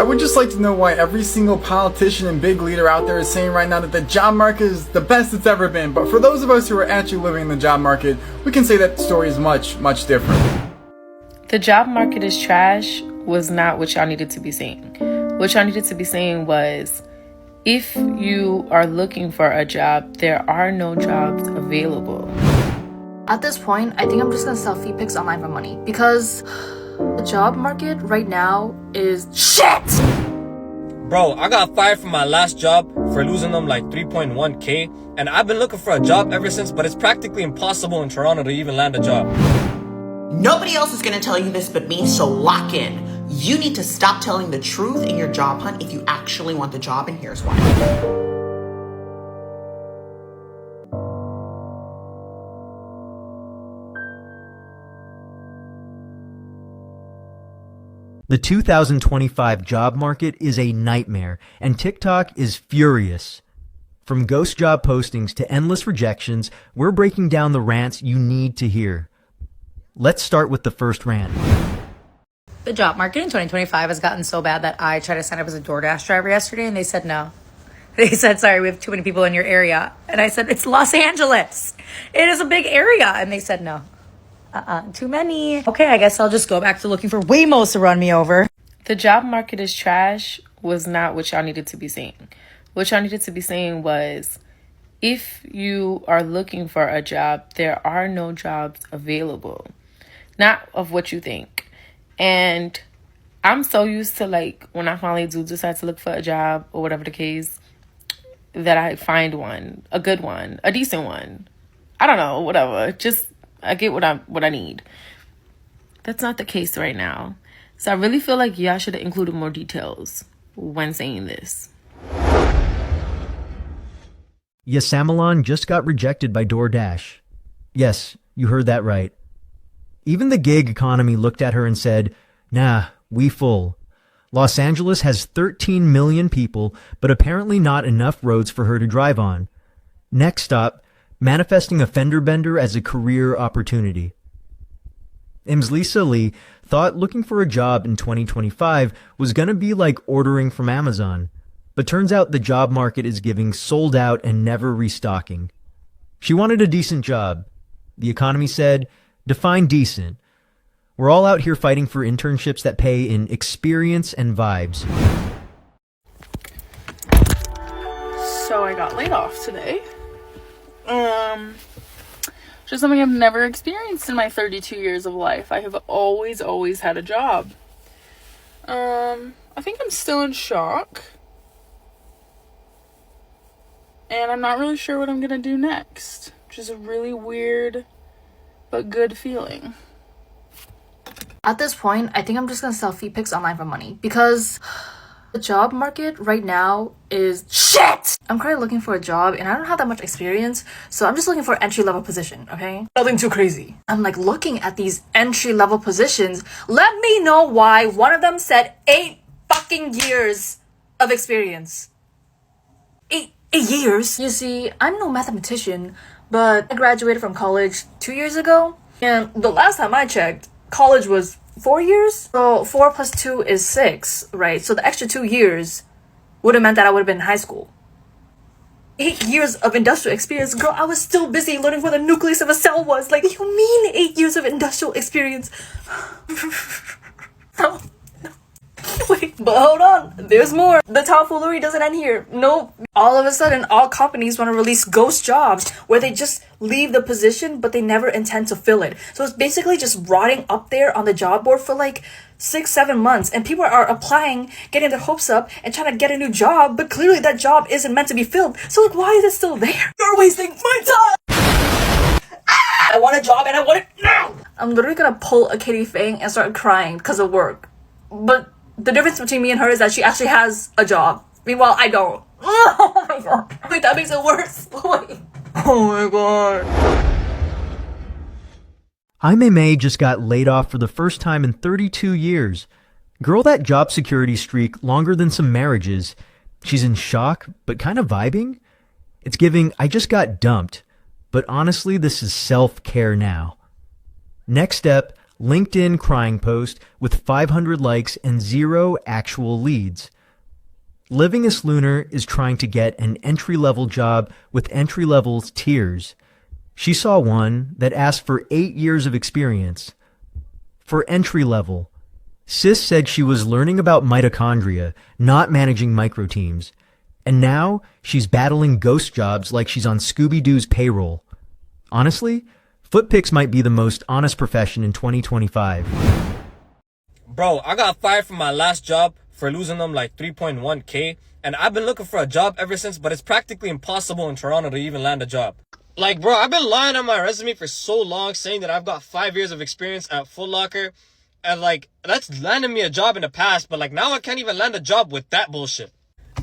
I would just like to know why every single politician and big leader out there is saying right now that the job market is the best it's ever been. But for those of us who are actually living in the job market, we can say that the story is much, much different. The job market is trash was not what y'all needed to be saying. What y'all needed to be saying was, if you are looking for a job, there are no jobs available. At this point, I think I'm just gonna sell feet pics online for money because the job market right now is shit! Bro, I got fired from my last job for losing them like 3.1k, and I've been looking for a job ever since, but it's practically impossible in Toronto to even land a job. Nobody else is gonna tell you this but me, so lock in. You need to stop telling the truth in your job hunt if you actually want the job, and here's why. The 2025 job market is a nightmare, and TikTok is furious. From ghost job postings to endless rejections, we're breaking down the rants you need to hear. Let's start with the first rant. The job market in 2025 has gotten so bad that I tried to sign up as a DoorDash driver yesterday and they said no. They said, sorry, we have too many people in your area. And I said, it's Los Angeles. It is a big area. And they said no. Too many. Okay, I guess I'll just go back to looking for Waymos to run me over. The job market is trash was not what y'all needed to be saying. What y'all needed to be saying was, if you are looking for a job, there are no jobs available. Not of what you think. And I'm so used to, like, when I finally do decide to look for a job or whatever the case, that I find one, a good one, a decent one. I don't know, whatever. Just I get what I need. That's not the case right now. So I really feel like y'all should have included more details when saying this. Yasamalan just got rejected by DoorDash. Yes, you heard that right. Even the gig economy looked at her and said, nah, we full. Los Angeles has 13 million people, but apparently not enough roads for her to drive on. Next stop, manifesting a fender bender as a career opportunity. Imslisa Lee thought looking for a job in 2025 was going to be like ordering from Amazon, but turns out the job market is giving sold out and never restocking. She wanted a decent job. The economy said, define decent. We're all out here fighting for internships that pay in experience and vibes. So I got laid off today. Just something I've never experienced in my 32 years of life. I have always had a job. I think I'm still in shock. And I'm not really sure what I'm gonna do next. Which is a really weird but good feeling. At this point, I think I'm just gonna sell feet pics online for money because the job market right now is shit! I'm currently looking for a job and I don't have that much experience, so I'm just looking for an entry-level position, okay? Nothing too crazy. I'm like looking at these entry-level positions. Let me know why one of them said 8 fucking years of experience. 8 years? You see, I'm no mathematician, but I graduated from college 2 years ago, and the last time I checked, college was 4 years? So 4 plus 2 is 6, right? So the extra 2 years would have meant that I would have been in high school. 8 years of industrial experience. Girl, I was still busy learning what the nucleus of a cell was. Like, you mean 8 years of industrial experience? No. Wait, but hold on. There's more. The tomfoolery doesn't end here. Nope. All of a sudden, all companies want to release ghost jobs where they just leave the position, but they never intend to fill it. So it's basically just rotting up there on the job board for like 6-7 months. And people are applying, getting their hopes up, and trying to get a new job, but clearly that job isn't meant to be filled. So like, why is it still there? You're wasting my time! I want a job and I want it now! I'm literally gonna pull a Katie Fang and start crying because of work. But the difference between me and her is that she actually has a job. Meanwhile, I don't. Oh my god. Wait, that makes it worse. Wait. Oh my god. Aimee May just got laid off for the first time in 32 years. Girl, that job security streak longer than some marriages. She's in shock, but kind of vibing. It's giving, I just got dumped. But honestly, this is self-care now. Next step, LinkedIn crying post with 500 likes and 0 actual leads. Livingus Lunar is trying to get an entry-level job with entry-level tiers. She saw one that asked for 8 years of experience. For entry-level, Sis said she was learning about mitochondria, not managing micro teams. And now she's battling ghost jobs like she's on Scooby-Doo's payroll. Honestly, foot picks might be the most honest profession in 2025. Bro, I got fired from my last job for losing them like 3.1K. And I've been looking for a job ever since, but it's practically impossible in Toronto to even land a job. Like, bro, I've been lying on my resume for so long, saying that I've got 5 years of experience at Foot Locker. And like, that's landed me a job in the past, but like now I can't even land a job with that bullshit.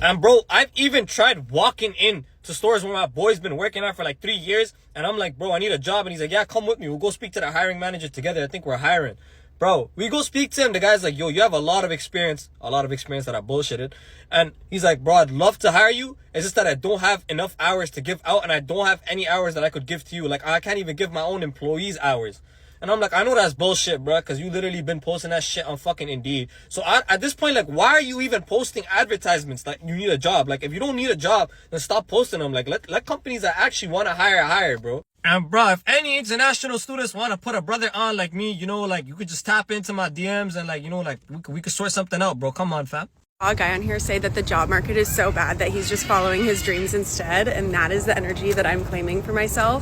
And bro, I've even tried walking in to stores where my boy's been working at for like 3 years. And I'm like, bro, I need a job. And he's like, yeah, come with me. We'll go speak to the hiring manager together. I think we're hiring. Bro, we go speak to him. The guy's like, yo, you have a lot of experience that I bullshitted. And he's like, bro, I'd love to hire you. It's just that I don't have enough hours to give out. And I don't have any hours that I could give to you. Like, I can't even give my own employees hours. And I'm like, I know that's bullshit, bro, because you literally been posting that shit on fucking Indeed. So at this point, like, why are you even posting advertisements that you need a job? Like, if you don't need a job, then stop posting them. Like, let companies that actually want to hire, bro. And bro, if any international students want to put a brother on like me, you know, like, you could just tap into my DMs and like, you know, like, we could sort something out, bro. Come on, fam. A guy on here say that the job market is so bad that he's just following his dreams instead, and that is the energy that I'm claiming for myself.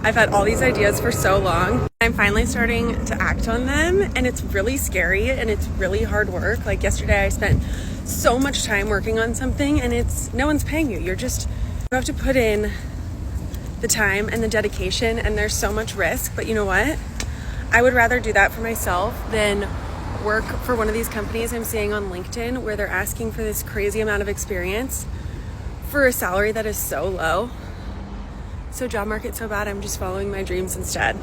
I've had all these ideas for so long. I'm finally starting to act on them, and it's really scary and it's really hard work. Like yesterday I spent so much time working on something and no one's paying you. You have to put in the time and the dedication, and there's so much risk. But you know what? I would rather do that for myself than work for one of these companies I'm seeing on LinkedIn where they're asking for this crazy amount of experience for a salary that is so low. So job market's so bad, I'm just following my dreams instead.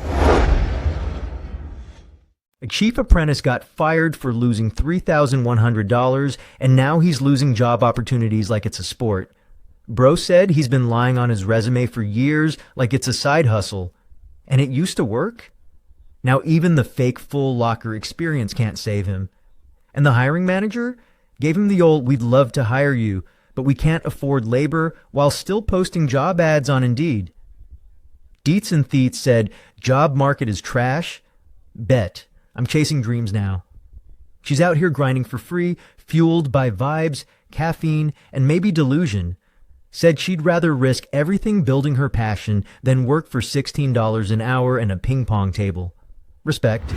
A chief apprentice got fired for losing $3,100, and now he's losing job opportunities like it's a sport. Bro said he's been lying on his resume for years like it's a side hustle, and it used to work. Now even the fake full locker experience can't save him. And the hiring manager gave him the old, we'd love to hire you, but we can't afford labor, while still posting job ads on Indeed. Deets and Theets said, job market is trash. Bet. I'm chasing dreams now. She's out here grinding for free, fueled by vibes, caffeine, and maybe delusion. Said she'd rather risk everything building her passion than work for $16 an hour and a ping pong table. Respect.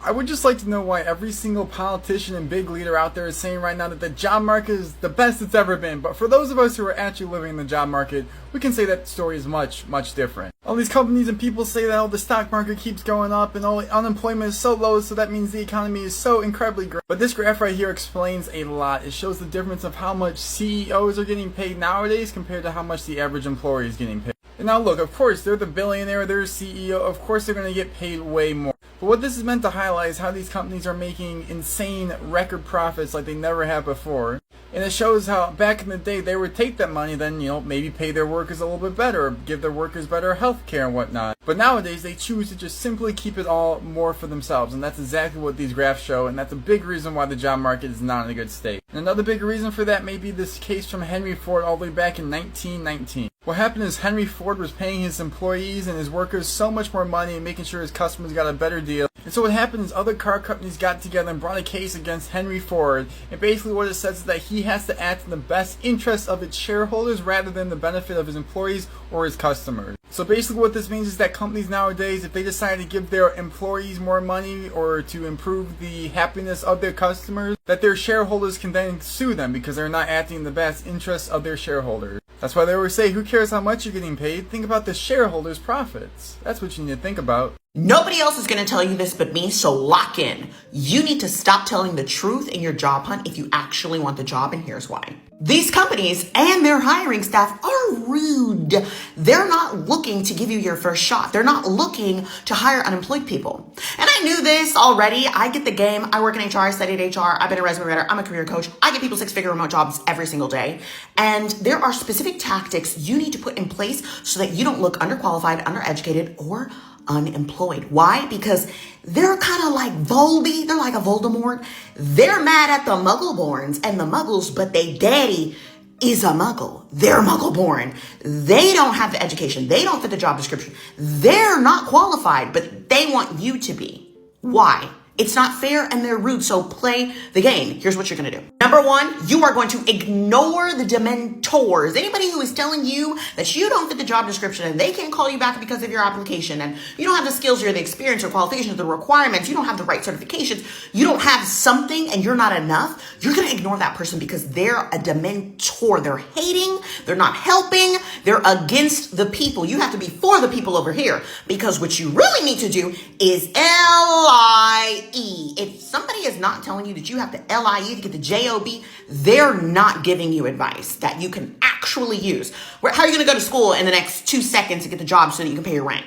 I would just like to know why every single politician and big leader out there is saying right now that the job market is the best it's ever been. But for those of us who are actually living in the job market, we can say that the story is much, much different. All these companies and people say that the stock market keeps going up and unemployment is so low, so that means the economy is so incredibly great. But this graph right here explains a lot. It shows the difference of how much CEOs are getting paid nowadays compared to how much the average employee is getting paid. And now look, of course, they're the billionaire, they're a CEO, of course they're going to get paid way more. But what this is meant to highlight is how these companies are making insane record profits like they never have before. And it shows how back in the day they would take that money, then, you know, maybe pay their workers a little bit better, or give their workers better health care and whatnot. But nowadays they choose to just simply keep it all more for themselves, and that's exactly what these graphs show, and that's a big reason why the job market is not in a good state. And another big reason for that may be this case from Henry Ford all the way back in 1919. What happened is Henry Ford was paying his employees and his workers so much more money and making sure his customers got a better deal. And so what happened is other car companies got together and brought a case against Henry Ford. And basically what it says is that he has to act in the best interest of its shareholders rather than the benefit of his employees or his customers. So basically what this means is that companies nowadays, if they decide to give their employees more money or to improve the happiness of their customers, that their shareholders can then sue them because they're not acting in the best interest of their shareholders. That's why they always say, who cares how much you're getting paid? Think about the shareholders' profits. That's what you need to think about. Nobody else is going to tell you this but me, so lock in. You need to stop telling the truth in your job hunt if you actually want the job, and here's why. These companies and their hiring staff are rude. They're not looking to give you your first shot. They're not looking to hire unemployed people. And I knew this already. I get the game. I work in HR. I studied HR. I've been a resume writer. I'm a career coach. I get people 6-figure remote jobs every single day. And there are specific tactics you need to put in place so that you don't look underqualified, undereducated, or unemployed. Why? Because they're kind of like Voldy. They're like a Voldemort. They're mad at the Muggleborns and the Muggles, but they daddy is a Muggle. They're Muggle-born. They don't have the education. They don't fit the job description. They're not qualified, but they want you to be. Why? It's not fair and they're rude, so play the game. Here's what you're gonna do. Number one, you are going to ignore the dementors. Anybody who is telling you that you don't fit the job description and they can't call you back because of your application and you don't have the skills or the experience or qualifications or the requirements, you don't have the right certifications, you don't have something and you're not enough, you're gonna ignore that person because they're a dementor. They're hating, they're not helping, they're against the people. You have to be for the people over here because what you really need to do is LIE. If somebody is not telling you that you have to LIE to get the JOB, they're not giving you advice that you can actually use. How are you going to go to school in the next 2 seconds to get the job so that you can pay your rent?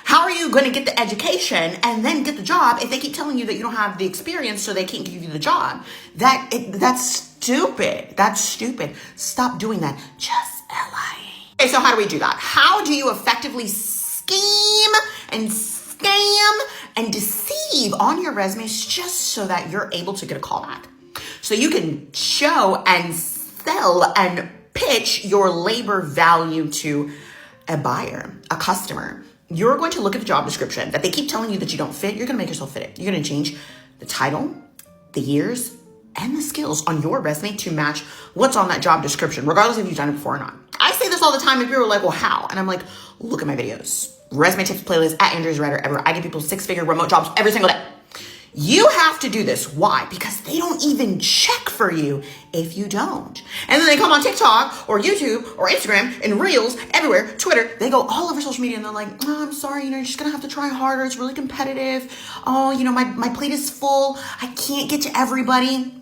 How are you going to get the education and then get the job if they keep telling you that you don't have the experience so they can't give you the job? That's stupid. That's stupid. Stop doing that. Just LIE. Okay, so how do we do that? How do you effectively scheme and scam and deceive on your resumes just so that you're able to get a call back? So you can show and sell and pitch your labor value to a buyer, a customer. You're going to look at the job description that they keep telling you that you don't fit. You're going to make yourself fit it. You're going to change the title, the years, and the skills on your resume to match what's on that job description, regardless if you've done it before or not. I say this all the time and people are like, well, how? And I'm like, look at my videos. Resume tips playlist at Andrea's Writer Ever. I give people 6-figure remote jobs every single day. You have to do this. Why? Because they don't even check for you if you don't. And then they come on TikTok or YouTube or Instagram and Reels, everywhere, Twitter. They go all over social media and they're like, oh, I'm sorry, you're just gonna have to try harder. It's really competitive. Oh, my plate is full. I can't get to everybody.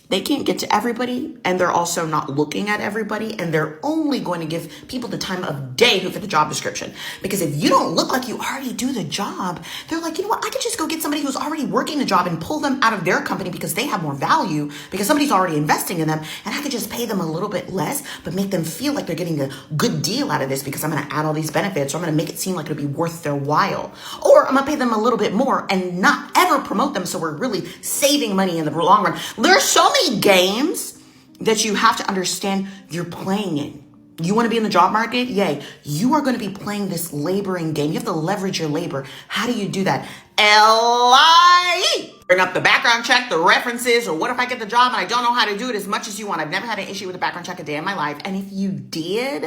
They can't get to everybody, and they're also not looking at everybody, and they're only going to give people the time of day who fit the job description. Because if you don't look like you already do the job, they're like, you know what, I could just go get somebody who's already working the job and pull them out of their company because they have more value, because somebody's already investing in them, and I could just pay them a little bit less, but make them feel like they're getting a good deal out of this because I'm going to add all these benefits, or I'm going to make it seem like it'll be worth their while. Or I'm going to pay them a little bit more and not ever promote them, so we're really saving money in the long run. There's so many games that you have to understand you're playing in. You want to be in the job market? Yay. You are going to be playing this laboring game. You have to leverage your labor. How do you do that? LIE. Bring up the background check, the references, or what if I get the job and I don't know how to do it as much as you want? I've never had an issue with a background check a day in my life. And if you did,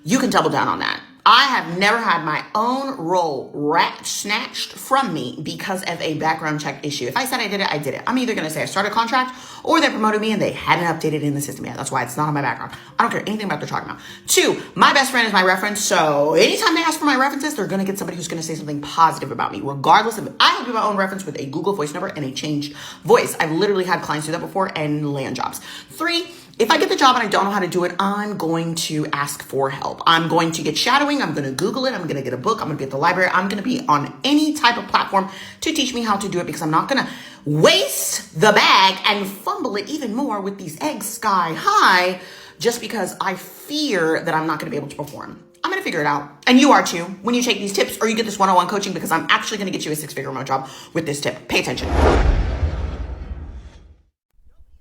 you can double down on that. I have never had my own role snatched from me because of a background check issue. If I said I did it, I did it. I'm either going to say I started a contract or they promoted me and they hadn't updated it in the system yet. That's why it's not on my background. I don't care anything about what they're talking about. 2, my best friend is my reference. So anytime they ask for my references, they're going to get somebody who's going to say something positive about me, regardless of, I will do my own reference with a Google voice number and a changed voice. I've literally had clients do that before and land jobs. 3, if I get the job and I don't know how to do it, I'm going to ask for help. I'm going to get shadowing. I'm going to Google it. I'm going to get a book. I'm going to be at the library. I'm going to be on any type of platform to teach me how to do it because I'm not going to waste the bag and fumble it even more with these eggs sky high just because I fear that I'm not going to be able to perform. I'm going to figure it out. And you are too when you take these tips or you get this one-on-one coaching because I'm actually going to get you a 6-figure remote job with this tip. Pay attention.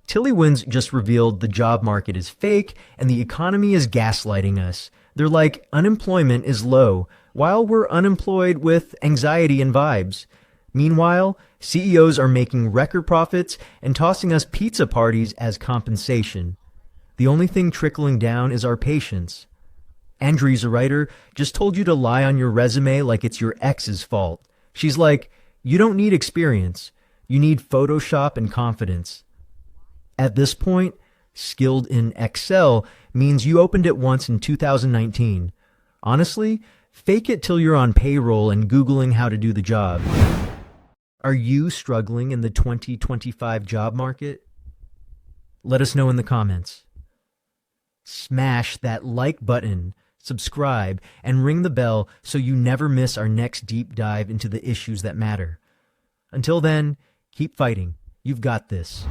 Tilly Wins just revealed the job market is fake and the economy is gaslighting us. They're like, unemployment is low, while we're unemployed with anxiety and vibes. Meanwhile, CEOs are making record profits and tossing us pizza parties as compensation. The only thing trickling down is our patience. Andrea's a writer, just told you to lie on your resume like it's your ex's fault. She's like, you don't need experience. You need Photoshop and confidence. At this point, skilled in Excel means you opened it once in 2019. Honestly, fake it till you're on payroll and Googling how to do the job. Are you struggling in the 2025 job market? Let us know in the comments. Smash that like button, subscribe, and ring the bell so you never miss our next deep dive into the issues that matter. Until then, keep fighting. You've got this.